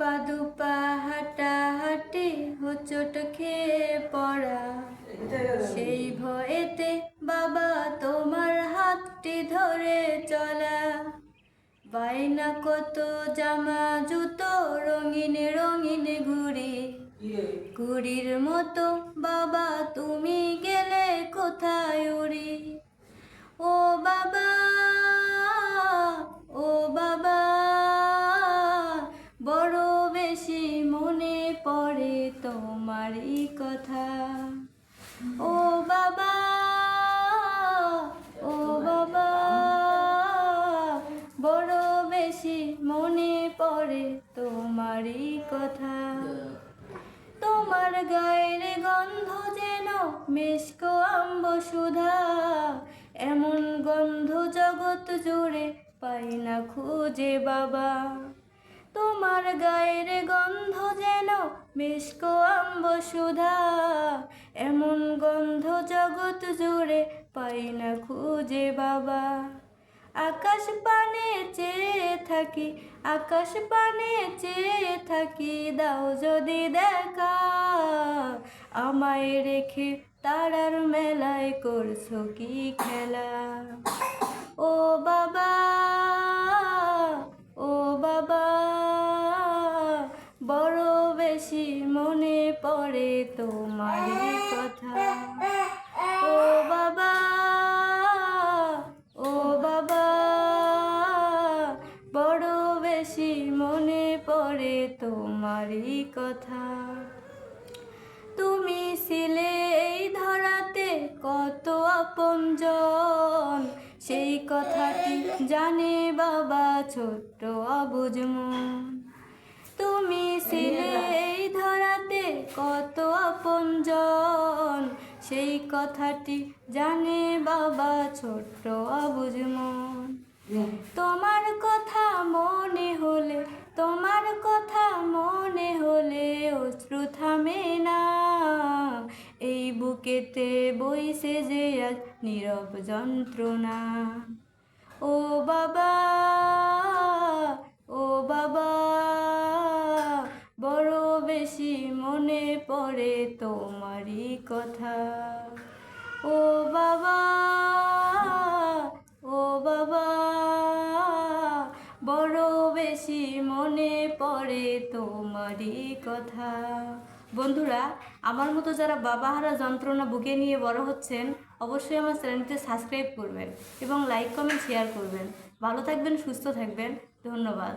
পাদুপা হাঁটাহাঁটি হোঁচট খেয়ে পড়া, সেই ভয়েতে বাবা তোমার হাতটি ধরে চলা। বায়না কত জামা জুতো রঙিন রঙিন ঘুড়ি, ঘুড়ির মতো বাবা তুমি গেলে কোথায় উড়ি। ও বাবা, ও বাবা, বড় বেশি মনে পড়ে তোমারই কথা। ও বাবা, ও বাবা, বড় বেশি মনে পড়ে তোমারই কথা। তোমার গায়ের গন্ধ যেন মিষ্ক আম্ব সুধা, এমন গন্ধ জগৎ জুড়ে পাই না খুঁজে বাবা। তোমার গায়ের গন্ধ যেন মিষ্ক আম্ব সুধা, এমন গন্ধ জগৎ জুড়ে পাই না খুঁজে বাবা। আকাশ পানে চেয়ে থাকি, আকাশ পানে চেয়ে থাকি, দাও যদি দেখা। আমায় রেখে তারার মেলায় করছো কি খেলা। ও বাবা, ও বাবা, বড় বেশি মনে পড়ে তোমারই কথা। ও বাবা, ও বাবা, বড় বেশি মনে পড়ে তোমারই কথা। তুমি ছিলে এই ধরাতে কত আপনজন, সেই কথাটি জানে বাবা ছোট্ট অবুঝ মন। তুমি ছিলে এই ধরাতে কত আপনজন, সেই কথাটি জানে বাবা ছোট্ট অবুঝ মন। তোমার কথা মনে হলে, তোমার কথা মনে হলে অশ্রু থামে না, এই বুকেতে বইছে যে আজ নীরব যন্ত্রণা। ও বাবা, ও বাবা, বড় বেশি মনে পড়ে তোমারই কথা। ও বাবা, ও বাবা, বড় বেশি মনে পড়ে তোমারই কথা। বন্ধুরা, আমার মতো যারা বাবাহারা যন্ত্রণা বুকে নিয়ে বড় হচ্ছেন, অবশ্যই আমার চ্যানেলটি সাবস্ক্রাইব করবেন এবং লাইক কমেন্ট শেয়ার করবেন। ভালো থাকবেন, সুস্থ থাকবেন। ধন্যবাদ।